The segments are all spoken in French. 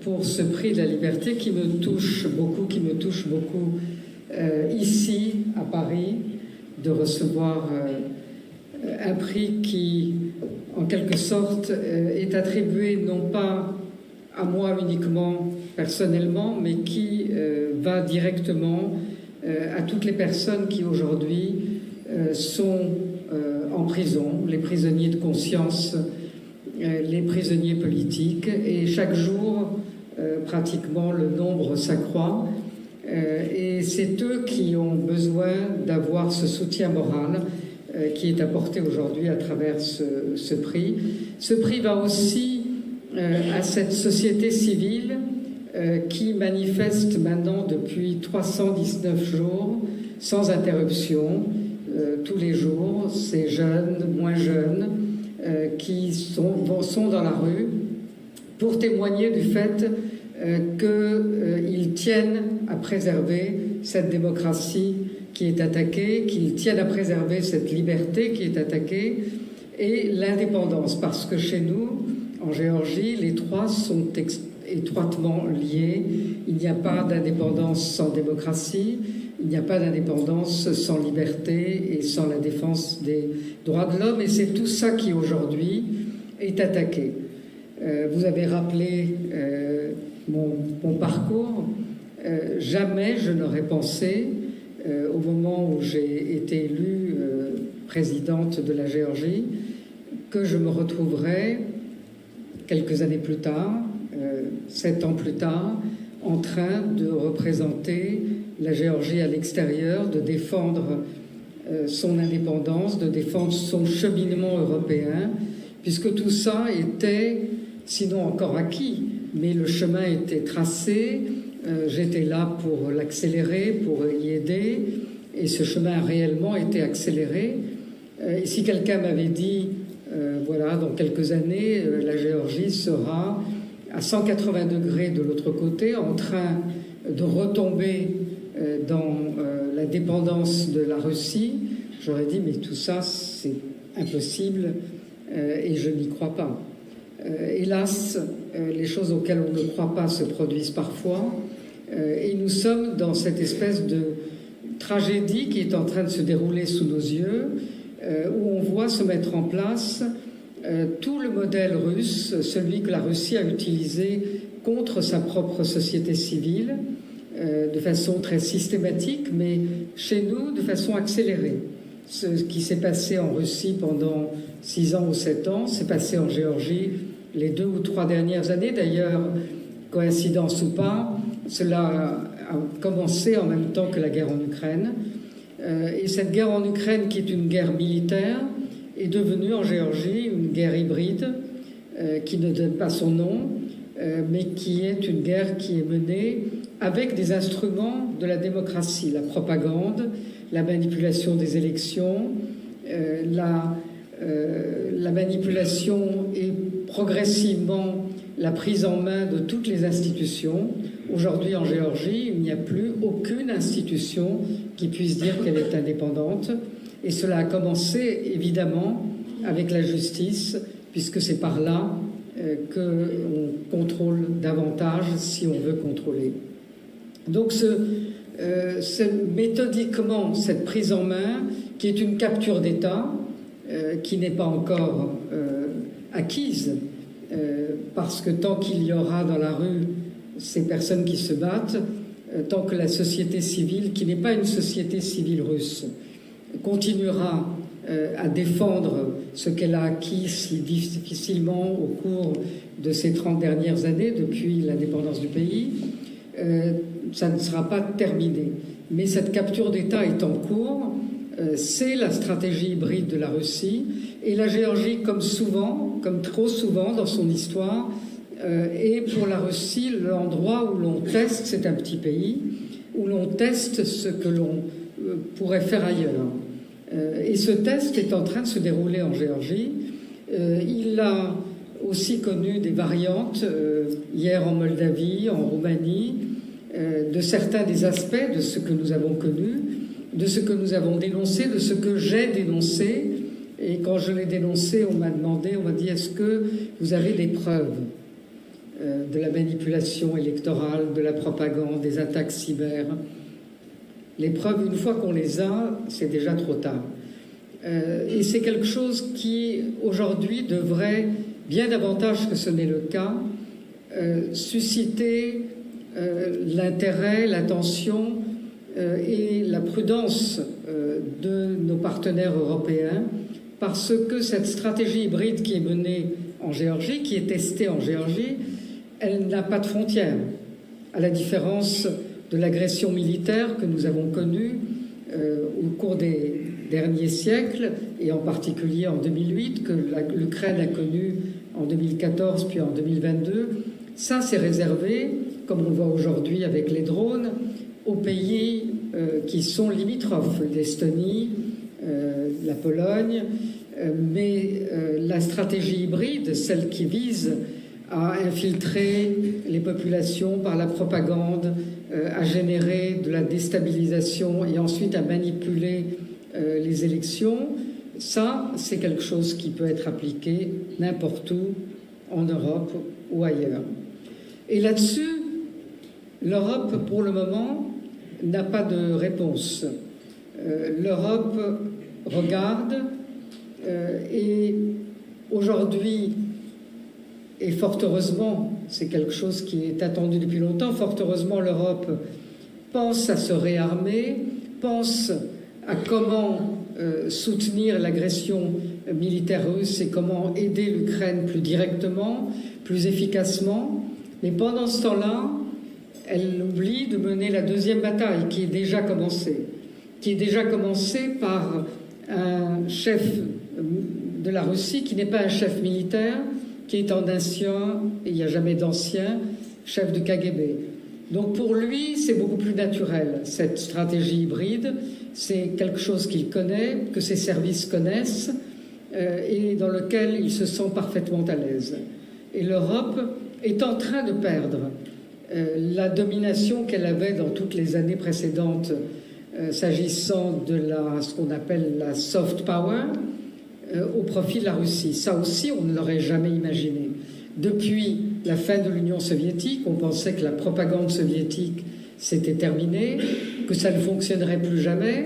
pour ce prix de la liberté qui me touche beaucoup, ici à Paris, de recevoir un prix qui, en quelque sorte, est attribué non pas à moi uniquement personnellement, mais qui va directement à toutes les personnes qui aujourd'hui sont en prison, les prisonniers de conscience, les prisonniers politiques, et chaque jour, pratiquement, le nombre s'accroît. Et c'est eux qui ont besoin d'avoir ce soutien moral qui est apporté aujourd'hui à travers ce prix. Ce prix va aussi à cette société civile qui manifeste maintenant depuis 319 jours, sans interruption, tous les jours, ces jeunes, moins jeunes, qui sont dans la rue pour témoigner du fait qu'ils tiennent à préserver cette démocratie qui est attaquée, qu'ils tiennent à préserver cette liberté qui est attaquée et l'indépendance. Parce que chez nous, en Géorgie, les trois sont étroitement liés. Il n'y a pas d'indépendance sans démocratie, il n'y a pas d'indépendance sans liberté et sans la défense des droits de l'homme. Et c'est tout ça qui aujourd'hui est attaqué. Vous avez rappelé mon parcours. Jamais je n'aurais pensé, au moment où j'ai été élue présidente de la Géorgie, que je me retrouverais quelques années plus tard, 7 ans plus tard, en train de représenter la Géorgie à l'extérieur, de défendre son indépendance, de défendre son cheminement européen, puisque tout ça était, sinon encore acquis, mais le chemin était tracé, j'étais là pour l'accélérer, pour y aider, et ce chemin a réellement été accéléré. Et si quelqu'un m'avait dit, voilà, dans quelques années, la Géorgie sera à 180 degrés de l'autre côté, en train de retomber dans la dépendance de la Russie, j'aurais dit, mais tout ça, c'est impossible, et je n'y crois pas. Hélas, les choses auxquelles on ne croit pas se produisent parfois, et nous sommes dans cette espèce de tragédie qui est en train de se dérouler sous nos yeux, où on voit se mettre en place tout le modèle russe, celui que la Russie a utilisé contre sa propre société civile, de façon très systématique, mais chez nous, de façon accélérée. Ce qui s'est passé en Russie pendant 6 ans ou 7 ans, s'est passé en Géorgie les 2 ou 3 dernières années. D'ailleurs, coïncidence ou pas, cela a commencé en même temps que la guerre en Ukraine. Et cette guerre en Ukraine, qui est une guerre militaire, est devenue en Géorgie une guerre hybride qui ne donne pas son nom, mais qui est une guerre qui est menée avec des instruments de la démocratie, la propagande, la manipulation des élections, la manipulation et progressivement la prise en main de toutes les institutions. Aujourd'hui, en Géorgie, il n'y a plus aucune institution qui puisse dire qu'elle est indépendante. Et cela a commencé, évidemment, avec la justice, puisque c'est par là qu'on contrôle davantage si on veut contrôler. Donc, méthodiquement, cette prise en main, qui est une capture d'État, qui n'est pas encore acquise, parce que tant qu'il y aura dans la rue ces personnes qui se battent, tant que la société civile, qui n'est pas une société civile russe, continuera à défendre ce qu'elle a acquis si difficilement au cours de ces 30 dernières années, depuis l'indépendance du pays, ça ne sera pas terminé. Mais cette capture d'État est en cours, c'est la stratégie hybride de la Russie, et la Géorgie, comme souvent, comme trop souvent dans son histoire, est pour la Russie l'endroit où l'on teste, c'est un petit pays, où l'on teste ce que l'on pourrait faire ailleurs. Et ce test est en train de se dérouler en Géorgie. Il a aussi connu des variantes, hier en Moldavie, en Roumanie, de certains des aspects de ce que nous avons connu, de ce que nous avons dénoncé, de ce que j'ai dénoncé. Et quand je l'ai dénoncé, on m'a dit, est-ce que vous avez des preuves ? de la manipulation électorale, de la propagande, des attaques cyber. Les preuves, une fois qu'on les a, c'est déjà trop tard. Et c'est quelque chose qui, aujourd'hui, devrait, bien davantage que ce n'est le cas, susciter l'intérêt, l'attention et la prudence de nos partenaires européens, parce que cette stratégie hybride qui est menée en Géorgie, qui est testée en Géorgie, elle n'a pas de frontières, à la différence de l'agression militaire que nous avons connue au cours des derniers siècles, et en particulier en 2008, que l'Ukraine a connue en 2014 puis en 2022. Ça, c'est réservé, comme on le voit aujourd'hui avec les drones, aux pays qui sont limitrophes, l'Estonie, la Pologne, mais la stratégie hybride, celle qui vise à infiltrer les populations par la propagande, à générer de la déstabilisation et ensuite à manipuler les élections, ça, c'est quelque chose qui peut être appliqué n'importe où, en Europe ou ailleurs. Et là-dessus, l'Europe, pour le moment, n'a pas de réponse. L'Europe regarde et aujourd'hui, et fort heureusement, c'est quelque chose qui est attendu depuis longtemps, fort heureusement, l'Europe pense à se réarmer, pense à comment soutenir l'agression militaire russe et comment aider l'Ukraine plus directement, plus efficacement. Mais pendant ce temps-là, elle oublie de mener la deuxième bataille qui est déjà commencée, par un chef de la Russie qui n'est pas un chef militaire, qui est un ancien, et il n'y a jamais d'ancien, chef de KGB. Donc pour lui, c'est beaucoup plus naturel, cette stratégie hybride. C'est quelque chose qu'il connaît, que ses services connaissent, et dans lequel il se sent parfaitement à l'aise. Et l'Europe est en train de perdre la domination qu'elle avait dans toutes les années précédentes s'agissant de ce qu'on appelle la soft power au profit de la Russie. Ça aussi, on ne l'aurait jamais imaginé. Depuis la fin de l'Union soviétique, on pensait que la propagande soviétique s'était terminée, que ça ne fonctionnerait plus jamais.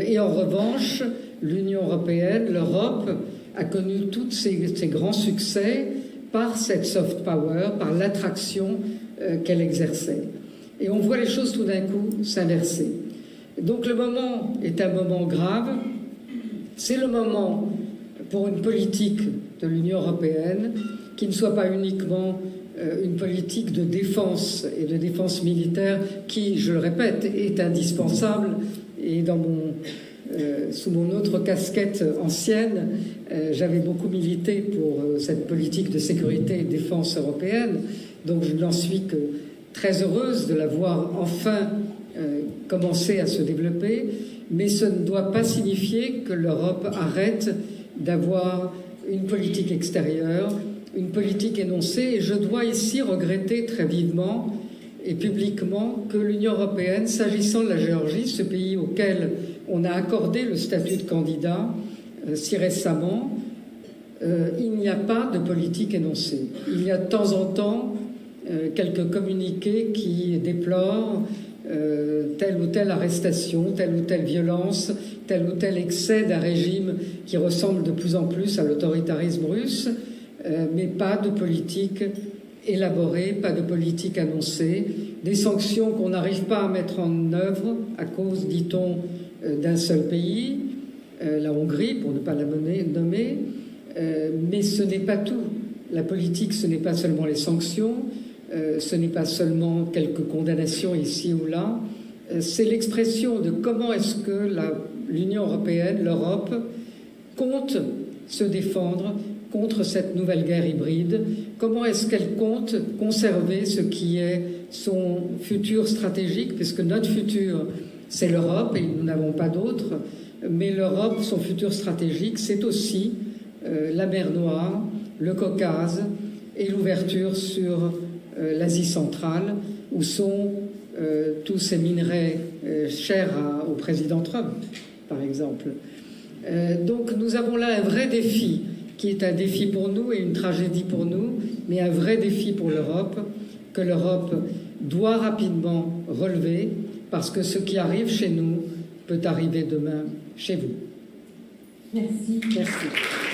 Et en revanche, l'Union européenne, l'Europe, a connu tous ces grands succès par cette soft power, par l'attraction qu'elle exerçait. Et on voit les choses tout d'un coup s'inverser. Donc le moment est un moment grave. C'est le moment pour une politique de l'Union européenne qui ne soit pas uniquement une politique de défense et de défense militaire qui, je le répète, est indispensable. Et sous mon autre casquette ancienne, j'avais beaucoup milité pour cette politique de sécurité et de défense européenne. Donc je n'en suis que très heureuse de la voir enfin commencer à se développer. Mais ce ne doit pas signifier que l'Europe arrête d'avoir une politique extérieure, une politique énoncée. Et je dois ici regretter très vivement et publiquement que l'Union européenne, s'agissant de la Géorgie, ce pays auquel on a accordé le statut de candidat si récemment, il n'y a pas de politique énoncée. Il y a de temps en temps quelques communiqués qui déplorent telle ou telle arrestation, telle ou telle violence, tel ou tel excès d'un régime qui ressemble de plus en plus à l'autoritarisme russe, mais pas de politique élaborée, pas de politique annoncée, des sanctions qu'on n'arrive pas à mettre en œuvre à cause, dit-on, d'un seul pays, la Hongrie, pour ne pas la nommer, mais ce n'est pas tout. La politique, ce n'est pas seulement les sanctions, ce n'est pas seulement quelques condamnations ici ou là, c'est l'expression de comment est-ce que l'Union européenne, l'Europe, compte se défendre contre cette nouvelle guerre hybride, comment est-ce qu'elle compte conserver ce qui est son futur stratégique, puisque notre futur, c'est l'Europe et nous n'avons pas d'autre, mais l'Europe, son futur stratégique, c'est aussi la mer Noire, le Caucase et l'ouverture sur l'Asie centrale, où sont tous ces minerais chers au président Trump, par exemple. Donc nous avons là un vrai défi qui est un défi pour nous et une tragédie pour nous, mais un vrai défi pour l'Europe, que l'Europe doit rapidement relever, parce que ce qui arrive chez nous peut arriver demain chez vous. Merci. Merci.